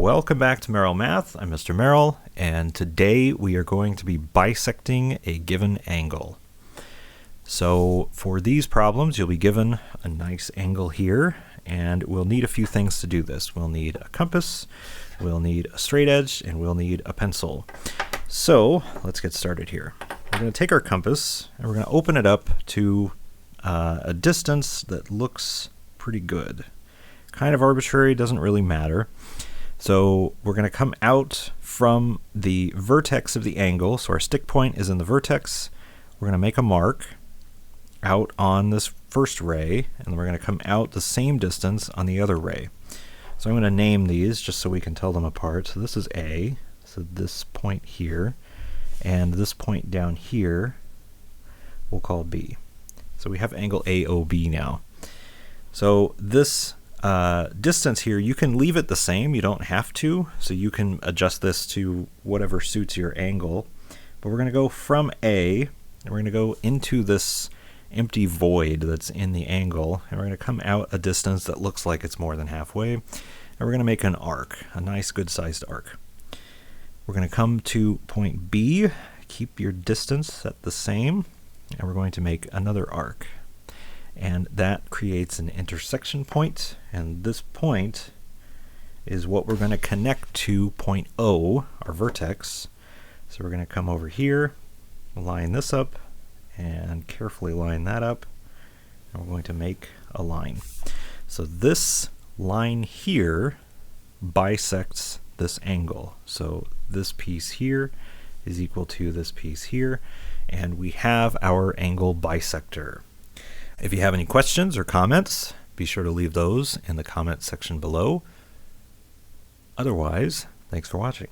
Welcome back to Merrill Math. I'm Mr. Merrill, and today we are going to be bisecting a given angle. So for these problems, you'll be given a nice angle here, and we'll need a few things to do this. We'll need a compass, we'll need a straight edge, and we'll need a pencil. So let's get started here. We're going to take our compass, and we're going to open it up to a distance that looks pretty good. Kind of arbitrary, doesn't really matter. So we're going to come out from the vertex of the angle. So our stick point is in the vertex. We're going to make a mark out on this first ray, and then we're going to come out the same distance on the other ray. So I'm going to name these just so we can tell them apart. So this is A, so this point here, and this point down here we'll call B. So we have angle AOB now. So this distance here, you can leave it the same, you don't have to, so you can adjust this to whatever suits your angle. But we're going to go from A, and we're going to go into this empty void that's in the angle, and we're going to come out a distance that looks like it's more than halfway, and we're going to make an arc, a nice good sized arc. We're going to come to point B, keep your distance set the same, and we're going to make another arc. And that creates an intersection point, and this point is what we're going to connect to point O, our vertex. So we're going to come over here, line this up, and carefully line that up, and we're going to make a line. So this line here bisects this angle. So this piece here is equal to this piece here, and we have our angle bisector. If you have any questions or comments, be sure to leave those in the comment section below. Otherwise, thanks for watching.